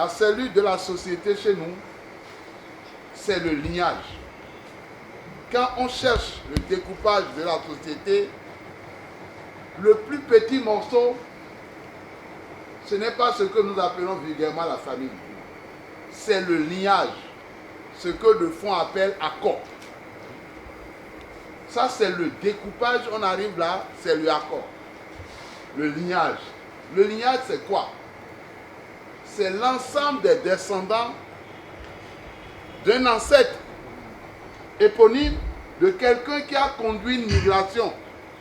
La cellule de la société chez nous, c'est le lignage. Quand on cherche le découpage de la société, le plus petit morceau, ce n'est pas ce que nous appelons vulgairement la famille. C'est le lignage, ce que le fond appelle accord. Ça, c'est le découpage, on arrive là, c'est le accord. Le lignage. Le lignage, c'est quoi? C'est l'ensemble des descendants d'un ancêtre éponyme, de quelqu'un qui a conduit une migration,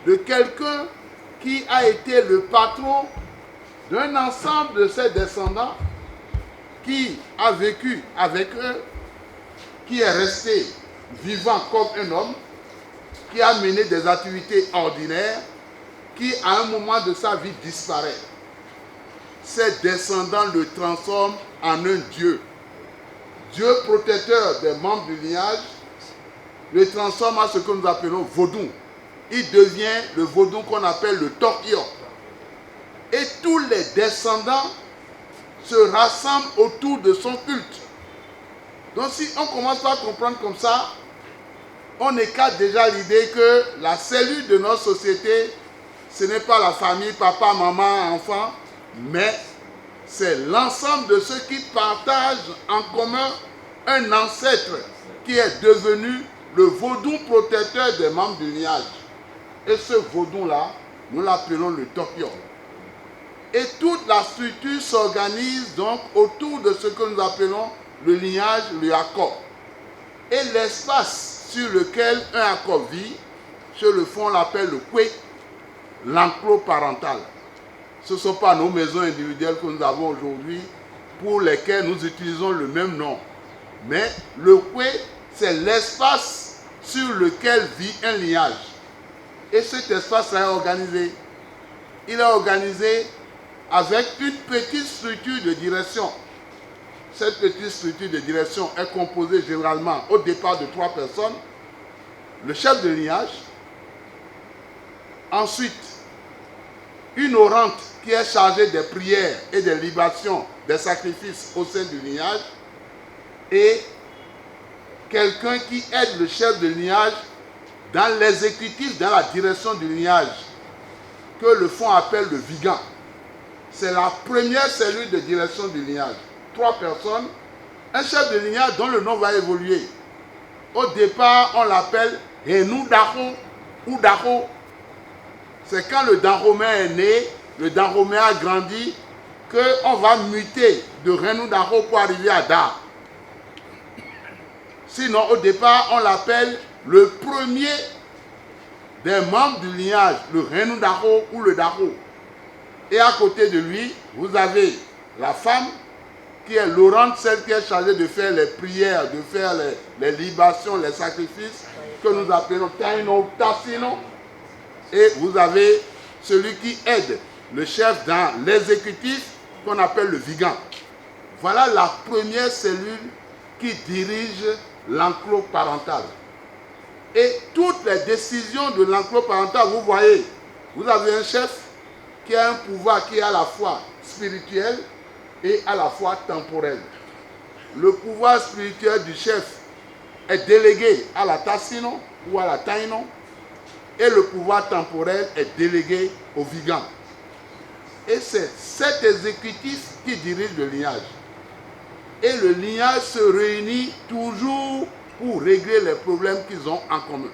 de quelqu'un qui a été le patron d'un ensemble de ses descendants, qui a vécu avec eux, qui est resté vivant comme un homme, qui a mené des activités ordinaires, qui à un moment de sa vie disparaît. Ses descendants le transforment en un Dieu. Dieu protecteur des membres du lignage le transforme en ce que nous appelons vaudou. Il devient le vaudou qu'on appelle le Tokyo. Et tous les descendants se rassemblent autour de son culte. Donc si on commence par comprendre comme ça, on écarte déjà l'idée que la cellule de notre société, ce n'est pas la famille, papa, maman, enfant, mais c'est l'ensemble de ceux qui partagent en commun un ancêtre qui est devenu le vaudou protecteur des membres du lignage. Et ce vaudou-là, nous l'appelons le Tokyo. Et toute la structure s'organise donc autour de ce que nous appelons le lignage, le accord. Et l'espace sur lequel un accord vit, sur le fond on l'appelle le kwe, l'enclos parental. Ce ne sont pas nos maisons individuelles que nous avons aujourd'hui pour lesquelles nous utilisons le même nom. Mais le kwe, c'est l'espace sur lequel vit un lignage. Et cet espace est organisé. Il est organisé avec une petite structure de direction. Cette petite structure de direction est composée généralement au départ de 3 personnes. Le chef de lignage, ensuite une orante qui est chargée des prières et des libations, des sacrifices au sein du lignage, et quelqu'un qui aide le chef de lignage dans l'exécutif, dans la direction du lignage, que le fond appelle le vigan. C'est la première cellule de direction du lignage. 3 personnes, un chef de lignage dont le nom va évoluer. Au départ, on l'appelle Renou Daho ou Daho. C'est quand le Dahomey est né, le Dahomey a grandi, qu'on va muter de Renou Daho pour arriver à Da. Sinon, au départ, on l'appelle le premier des membres du lignage, le Renou Daho ou le Daho. Et à côté de lui, vous avez la femme qui est l'orante, celle qui est chargée de faire les prières, de faire les libations, les sacrifices, que nous appelons Taino, Tassino. Et vous avez celui qui aide le chef dans l'exécutif, qu'on appelle le vigan. Voilà la première cellule qui dirige l'enclos parental. Et toutes les décisions de l'enclos parental, vous voyez, vous avez un chef qui a un pouvoir qui est à la fois spirituel et à la fois temporel. Le pouvoir spirituel du chef est délégué à la Tassino ou à la Taino, et le pouvoir temporel est délégué au vigan. Et c'est cet exécutif qui dirige le lignage. Et le lignage se réunit toujours pour régler les problèmes qu'ils ont en commun.